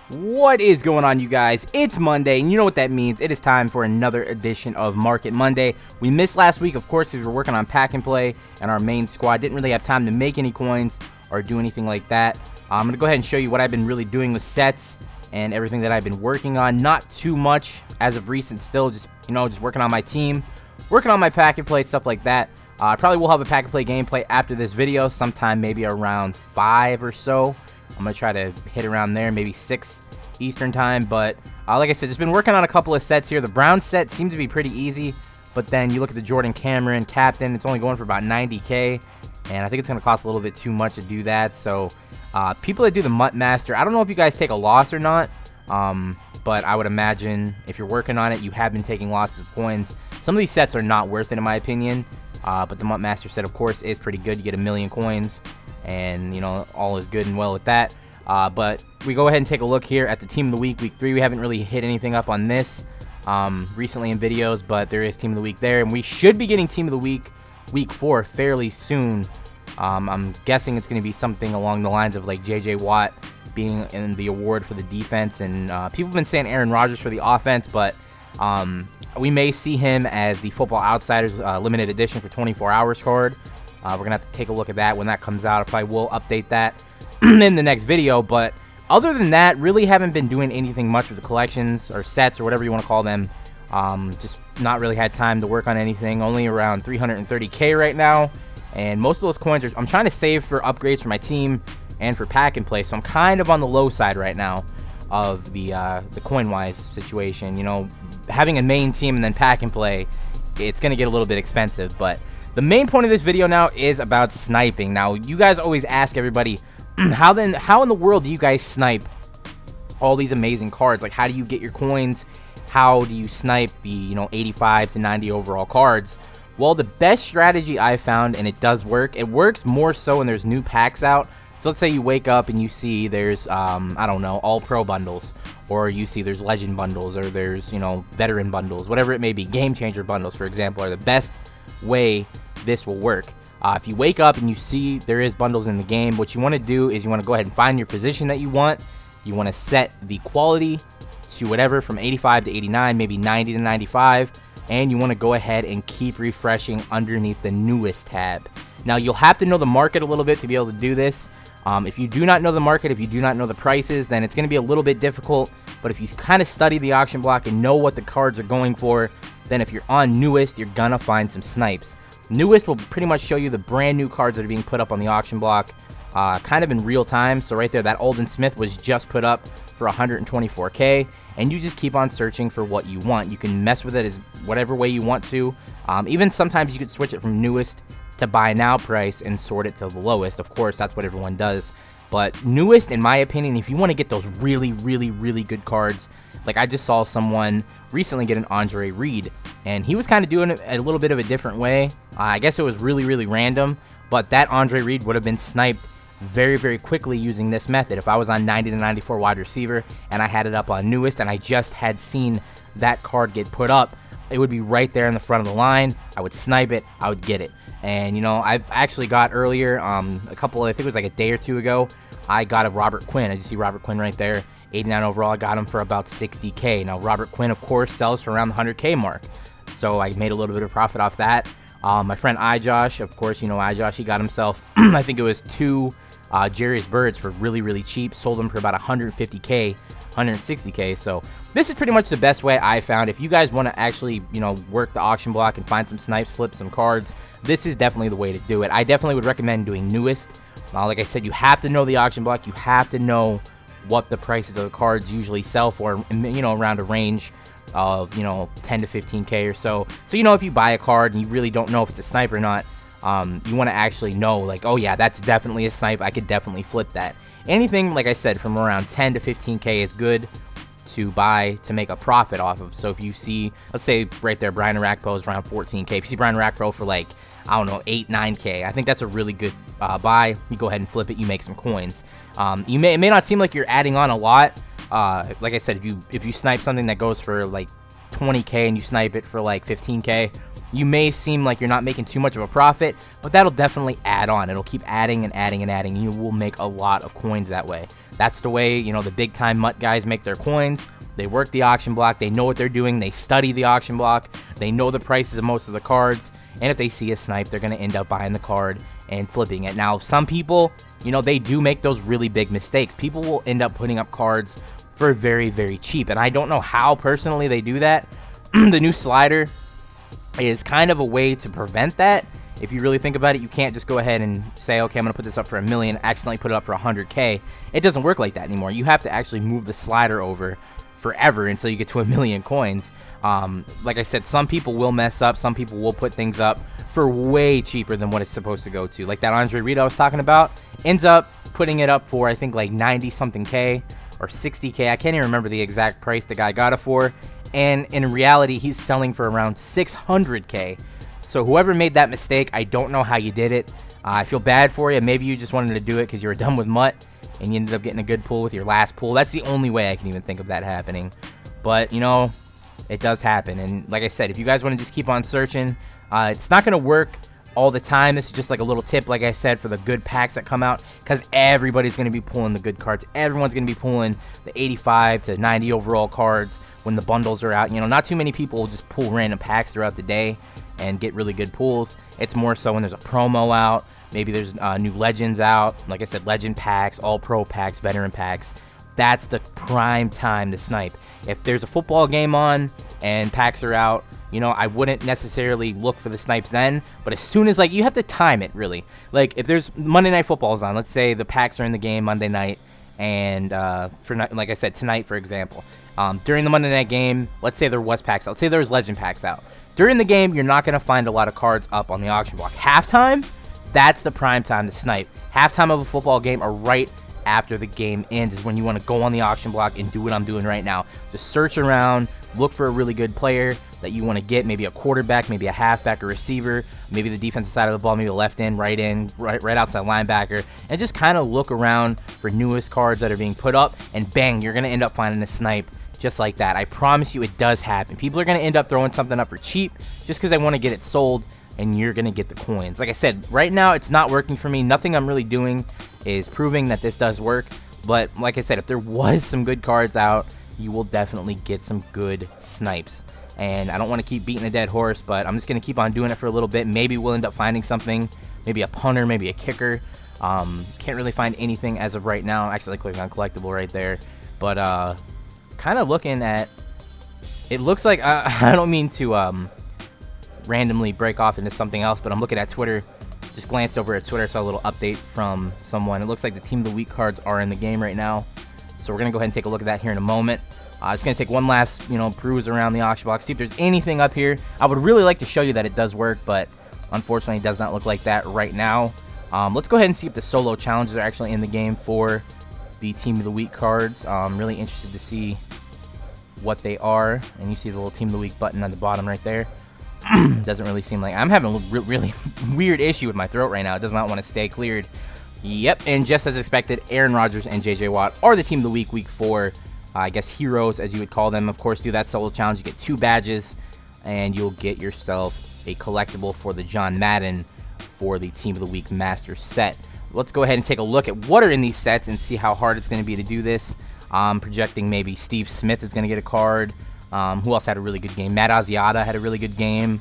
What is going on, you guys? It's Monday, and you know what that means. It is time for another edition of Market Monday. We missed last week, of course, because we were working on pack and play, and our main squad didn't really have time to make any coins or do anything like that. I'm going to go ahead and show you what I've been really doing with sets and everything that I've been working on. Not too much as of recent still, just working on my team, working on my pack and play, stuff like that. I probably will have a pack and play gameplay after this video, sometime maybe around 5 or so. I'm going to try to hit around there, maybe 6 Eastern time. But like I said, just been working on a couple of sets here. The Brown set seems to be pretty easy. But then you look at the Jordan Cameron Captain, it's only going for about 90K. And I think it's going to cost a little bit too much to do that. So people that do the Mutt Master, I don't know if you guys take a loss or not. But I would imagine if you're working on it, you have been taking losses of coins. Some of these sets are not worth it in my opinion. But the Mutt Master set, of course, is pretty good. You get 1,000,000 coins. And, all is good and well with that. But we go ahead and take a look here at the Team of the Week, Week 3. We haven't really hit anything up on this recently in videos, but there is Team of the Week there. And we should be getting Team of the Week, Week 4, fairly soon. I'm guessing it's going to be something along the lines of like J.J. Watt being in the award for the defense. And people have been saying Aaron Rodgers for the offense, but we may see him as the Football Outsiders limited edition for 24 hours card. We're going to have to take a look at that when that comes out. I probably will update that in the next video. But other than that, really haven't been doing anything much with the collections or sets or whatever you want to call them. Just not really had time to work on anything. Only around 330K right now. And most of those coins I'm trying to save for upgrades for my team and for pack and play. So I'm kind of on the low side right now of the coin-wise situation. Having a main team and then pack and play, it's going to get a little bit expensive. But the main point of this video now is about sniping. Now, you guys always ask everybody, how in the world do you guys snipe all these amazing cards? Like, how do you get your coins? How do you snipe the, 85 to 90 overall cards? Well, the best strategy I've found, and it does work, it works more so when there's new packs out. So let's say you wake up and you see there's, I don't know, all pro bundles, or you see there's legend bundles, or there's, veteran bundles, whatever it may be. Game changer bundles, for example, are the best way this will work. If you wake up and you see there is bundles in the game, what you want to do is you want to go ahead and find your position that you want. You want to set the quality to whatever from 85 to 89, maybe 90 to 95, and you want to go ahead and keep refreshing underneath the newest tab. Now, you'll have to know the market a little bit to be able to do this. If you do not know the market, if you do not know the prices, then it's going to be a little bit difficult. But if you kind of study the auction block and know what the cards are going for, then if you're on newest, you're going to find some snipes. Newest will pretty much show you the brand new cards that are being put up on the auction block kind of in real time. So right there, that Olden Smith was just put up for 124K. And you just keep on searching for what you want. You can mess with it as whatever way you want to. Even sometimes you could switch it from newest to buy now price and sort it to the lowest. Of course, that's what everyone does. But newest, in my opinion, if you want to get those really, really, really good cards, like I just saw someone recently get an Andre Reed, and he was kind of doing it a little bit of a different way. I guess it was really, really random, but that Andre Reed would have been sniped very, very quickly using this method. If I was on 90 to 94 wide receiver and I had it up on newest and I just had seen that card get put up, it would be right there in the front of the line. I would snipe it, I would get it. And I've actually got earlier, a couple, I think it was like a day or two ago, I got a Robert Quinn. As you see Robert Quinn right there, 89 overall. I got him for about 60K. Now, Robert Quinn, of course, sells for around the 100K mark. So I made a little bit of profit off that. My friend iJosh, of course, iJosh, he got himself, I think it was 2 Jerry's Birds for really, really cheap. Sold them for about 150K, 160K. So this is pretty much the best way I found. If you guys want to actually, work the auction block and find some snipes, flip some cards, this is definitely the way to do it. I definitely would recommend doing newest. Like I said, you have to know the auction block. You have to know what the prices of the cards usually sell for, around a range of, 10 to 15K or so. So, if you buy a card and you really don't know if it's a snipe or not, you want to actually know, like, oh yeah, that's definitely a snipe. I could definitely flip that. Anything, like I said, from around 10 to 15K is good to buy to make a profit off of. So if you see, let's say right there, Brian Arakpo is around 14K. If you see Brian Arakpo for like, I don't know, 8, 9K, I think that's a really good buy. You go ahead and flip it, you make some coins. It may not seem like you're adding on a lot. Like I said, if you snipe something that goes for like 20K and you snipe it for like 15K, you may seem like you're not making too much of a profit, but that'll definitely add on. It'll keep adding and adding and adding, and you will make a lot of coins that way. That's the way, you know, the big time MUT guys make their coins. They work the auction block. They know what they're doing. They study the auction block. They know the prices of most of the cards. And if they see a snipe, they're going to end up buying the card and flipping it. Now, some people, you know, they do make those really big mistakes. People will end up putting up cards for very, very cheap. And I don't know how personally they do that. The new slider is kind of a way to prevent that. If you really think about it, you can't just go ahead and say, okay, I'm going to put this up for $1 million, accidentally put it up for 100K. It doesn't work like that anymore. You have to actually move the slider over forever until you get to 1 million coins. Like I said, some people will mess up. Some people will put things up for way cheaper than what it's supposed to go to. Like that Andre Reed I was talking about ends up putting it up for, I think, like 90 something K or 60K. I can't even remember the exact price the guy got it for. And in reality, he's selling for around 600K. So whoever made that mistake, I don't know how you did it. I feel bad for you. Maybe you just wanted to do it because you were done with MUT and you ended up getting a good pull with your last pull. That's the only way I can even think of that happening. But, you know, it does happen. And like I said, if you guys want to just keep on searching, it's not going to work all the time. This is just like a little tip, like I said, for the good packs that come out, because everybody's going to be pulling the good cards. Everyone's going to be pulling the 85 to 90 overall cards when the bundles are out. You know, not too many people will just pull random packs throughout the day and get really good pulls. It's more so when there's a promo out. Maybe there's new legends out. Like I said, legend packs, all pro packs, veteran packs. That's the prime time to snipe. If there's a football game on and packs are out, you know, I wouldn't necessarily look for the snipes then. But as soon as, like, you have to time it, really. Like, if there's Monday Night Football's on, let's say the packs are in the game Monday night, and like I said, tonight, for example, during the Monday night game, let's say there was packs out. Let's say there was legend packs out. During the game, you're not going to find a lot of cards up on the auction block. Halftime, that's the prime time to snipe. Halftime of a football game or right after the game ends is when you want to go on the auction block and do what I'm doing right now. Just search around, look for a really good player that you want to get, maybe a quarterback, maybe a halfback or receiver, maybe the defensive side of the ball, maybe a left end, right outside linebacker, and just kind of look around for newest cards that are being put up, and bang, you're going to end up finding a snipe just like that. I promise you it does happen. People are going to end up throwing something up for cheap just because they want to get it sold, and you're going to get the coins. Like I said, right now it's not working for me. Nothing I'm really doing is proving that this does work. But like I said, if there was some good cards out, you will definitely get some good snipes. And I don't want to keep beating a dead horse, but I'm just going to keep on doing it for a little bit. Maybe we'll end up finding something, maybe a punter, maybe a kicker. Can't really find anything as of right now. Actually, I clicked on collectible right there. But kind of looking at, it looks like, I don't mean to randomly break off into something else, but I'm looking at Twitter. Just glanced over at Twitter, saw a little update from someone. It looks like the Team of the Week cards are in the game right now. So we're going to go ahead and take a look at that here in a moment. Just going to take one last, peruse around the auction block, see if there's anything up here. I would really like to show you that it does work, but unfortunately it does not look like that right now. Let's go ahead and see if the solo challenges are actually in the game for the Team of the Week cards. I'm really interested to see what they are. And you see the little Team of the Week button on the bottom right there. Doesn't really seem like, I'm having a really weird issue with my throat right now. It does not want to stay cleared. Yep, and just as expected, Aaron Rodgers and JJ Watt are the Team of the Week, week 4. I guess heroes, as you would call them. Of course, do that solo challenge. You get 2 badges, and you'll get yourself a collectible for the John Madden for the Team of the Week Master set. Let's go ahead and take a look at what are in these sets and see how hard it's going to be to do this. I'm projecting maybe Steve Smith is going to get a card. Who else had a really good game? Matt Asiata had a really good game.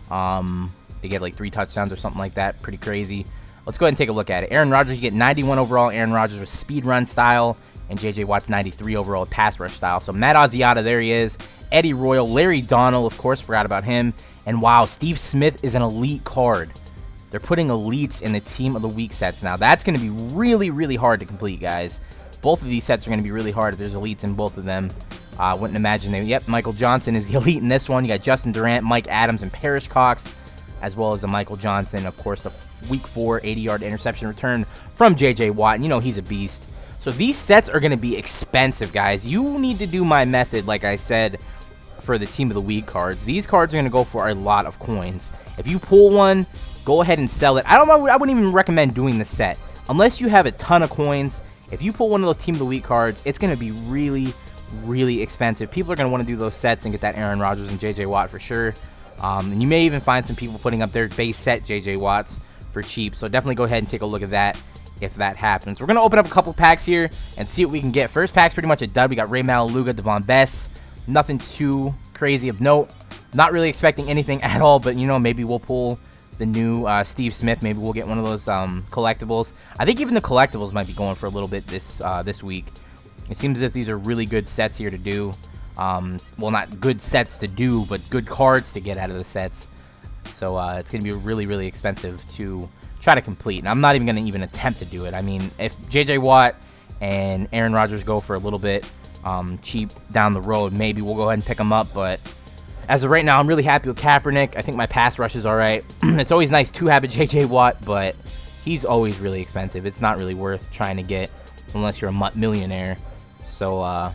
They get like 3 touchdowns or something like that. Pretty crazy. Let's go ahead and take a look at it. Aaron Rodgers, you get 91 overall. Aaron Rodgers with speed run style. And J.J. Watt's 93 overall with pass rush style. So Matt Asiata, there he is. Eddie Royal. Larry Donnell, of course, forgot about him. And wow, Steve Smith is an elite card. They're putting elites in the Team of the Week sets now. That's going to be really, really hard to complete, guys. Both of these sets are going to be really hard if there's elites in both of them. I wouldn't imagine they... Yep, Michael Johnson is the elite in this one. You got Justin Durant, Mike Adams, and Parrish Cox, as well as the Michael Johnson. Of course, the week 4 80-yard interception return from J.J. Watt. You know he's a beast. So these sets are going to be expensive, guys. You need to do my method, like I said, for the Team of the Week cards. These cards are going to go for a lot of coins. If you pull one, go ahead and sell it. I wouldn't even recommend doing the set. Unless you have a ton of coins, if you pull one of those Team of the Week cards, it's going to be really, really expensive. People are going to want to do those sets and get that Aaron Rodgers and J.J. Watt for sure. And you may even find some people putting up their base set J.J. Watts for cheap. So definitely go ahead and take a look at that if that happens. We're going to open up a couple packs here and see what we can get. First pack's pretty much a dud. We got Ray Malaluga, Devon Bess. Nothing too crazy of note. Not really expecting anything at all, but, you know, maybe we'll pull the new Steve Smith. Maybe we'll get one of those collectibles. I think even the collectibles might be going for a little bit this week. It seems as if these are really good sets here to do. Well, not good sets to do, but good cards to get out of the sets. So it's going to be really, really expensive to try to complete. And I'm not even going to even attempt to do it. I mean, if J.J. Watt and Aaron Rodgers go for a little bit cheap down the road, maybe we'll go ahead and pick them up. But as of right now, I'm really happy with Kaepernick. I think my pass rush is all right. It's always nice to have a J.J. Watt, but he's always really expensive. It's not really worth trying to get unless you're a mutt millionaire. So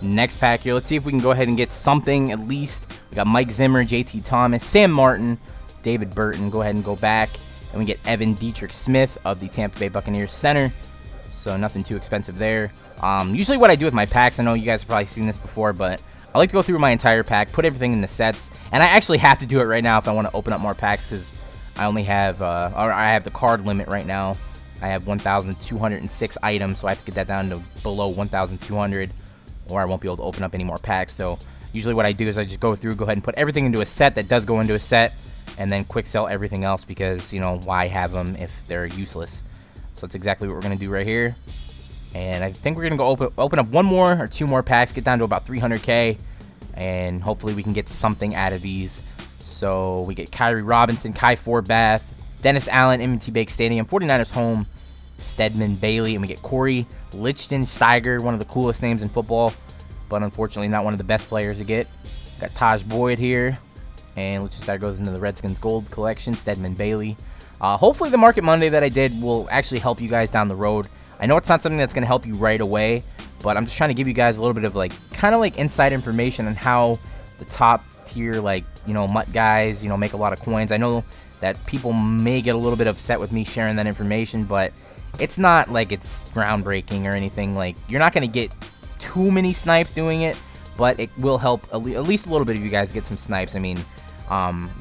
next pack here, let's see if we can go ahead and get something at least. We got Mike Zimmer, JT Thomas, Sam Martin, David Burton. Go ahead and go back. And we get Evan Dietrich Smith of the Tampa Bay Buccaneers center. So nothing too expensive there. Usually what I do with my packs, I know you guys have probably seen this before, but I like to go through my entire pack, put everything in the sets. And I actually have to do it right now if I want to open up more packs, because I only have, or I have the card limit right now. I have 1,206 items, so I have to get that down to below 1,200, or I won't be able to open up any more packs. So usually what I do is I just go through, go ahead and put everything into a set that does go into a set, and then quick sell everything else, because, you know, why have them if they're useless? So that's exactly what we're going to do right here. And I think we're going to go open up one more or two more packs, get down to about 300K, and hopefully we can get something out of these. So we get Kyrie Robinson, Kai Forbath, Dennis Allen, M&T Bank Stadium, 49ers home, Stedman Bailey, and we get Corey Lichtensteiger, one of the coolest names in football, but unfortunately not one of the best players to get. Got Taj Boyd here, and Lichtensteiger goes into the Redskins Gold Collection, Stedman Bailey. Hopefully the Market Monday that I did will actually help you guys down the road. I know it's not something that's going to help you right away, but I'm just trying to give you guys a little bit of like, kind of like inside information on how the top tier, like, you know, mutt guys, you know, make a lot of coins. I know that people may get a little bit upset with me sharing that information, but it's not like it's groundbreaking or anything. Like, you're not going to get too many snipes doing it, but it will help at least a little bit of you guys get some snipes. I mean,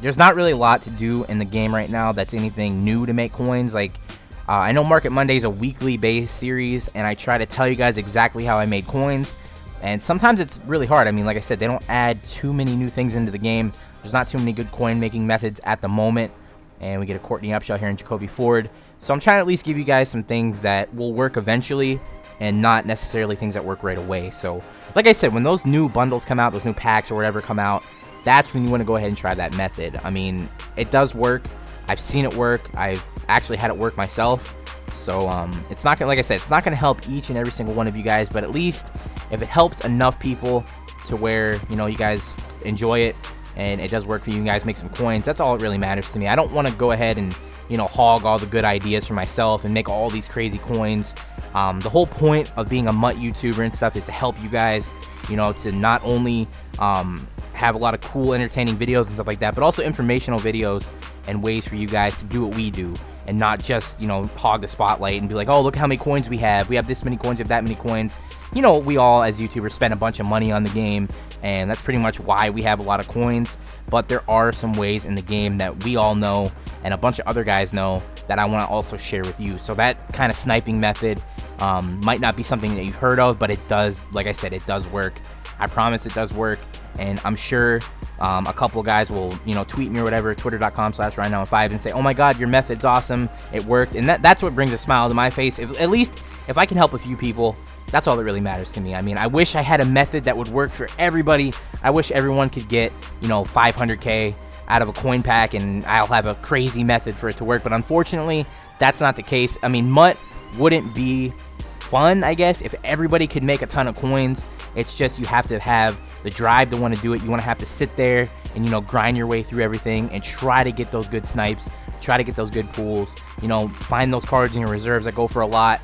there's not really a lot to do in the game right now that's anything new to make coins. Like, I know Market Monday is a weekly based series, and I try to tell you guys exactly how I made coins, and sometimes it's really hard. I mean, like I said, they don't add too many new things into the game. There's not too many good coin making methods at the moment, and we get a Courtney Upshaw here in Jacoby Ford. So I'm trying to at least give you guys some things that will work eventually, and not necessarily things that work right away. So like I said, when those new bundles come out, those new packs or whatever come out, that's when you want to go ahead and try that method. I mean, it does work. I've seen it work. I've actually had it work myself. So it's not gonna, like I said, it's not gonna help each and every single one of you guys, but at least if it helps enough people to where, you know, you guys enjoy it and it does work for you, you guys make some coins, that's all that really matters to me. I don't want to go ahead and, you know, hog all the good ideas for myself and make all these crazy coins. The whole point of being a mutt YouTuber and stuff is to help you guys, you know, to not only have a lot of cool entertaining videos and stuff like that, but also informational videos and ways for you guys to do what we do, and not just, you know, hog the spotlight and be like, oh, look how many coins we have this many coins, we have that many coins. You know, we all as YouTubers spend a bunch of money on the game, and that's pretty much why we have a lot of coins. But there are some ways in the game that we all know and a bunch of other guys know that I want to also share with you. So that kind of sniping method might not be something that you've heard of, but it does, like I said, it does work. I promise it does work, and I'm sure a couple guys will, you know, tweet me or whatever, twitter.com/RyanNow5, and say, oh my god, your method's awesome, it worked. And that's what brings a smile to my face. At least if I can help a few people, that's all that really matters to me. I mean, I wish I had a method that would work for everybody. I wish everyone could get, you know, 500K out of a coin pack, and I'll have a crazy method for it to work. But unfortunately, that's not the case. I mean, mutt wouldn't be fun, I guess, if everybody could make a ton of coins. It's just you have to have the drive to want to do it. You want to have to sit there and, you know, grind your way through everything and try to get those good snipes, try to get those good pools, you know, find those cards in your reserves that go for a lot,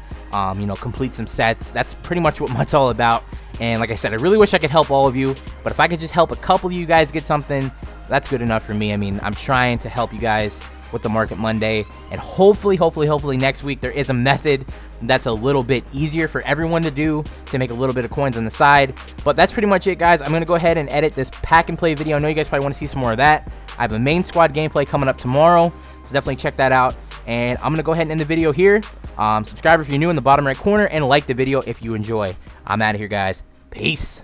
you know, complete some sets. That's pretty much what mutt's all about. And like I said, I really wish I could help all of you, but if I could just help a couple of you guys get something, that's good enough for me. I mean, I'm trying to help you guys with the Market Monday, and hopefully next week there is a method that's a little bit easier for everyone to do, to make a little bit of coins on the side. But that's pretty much it, guys. I'm gonna go ahead and edit this pack and play video. I know you guys probably want to see some more of that. I have a main squad gameplay coming up tomorrow, so definitely check that out. And I'm gonna go ahead and end the video here. Subscribe if you're new in the bottom right corner, and like the video if you enjoy. I'm out of here, guys. Peace.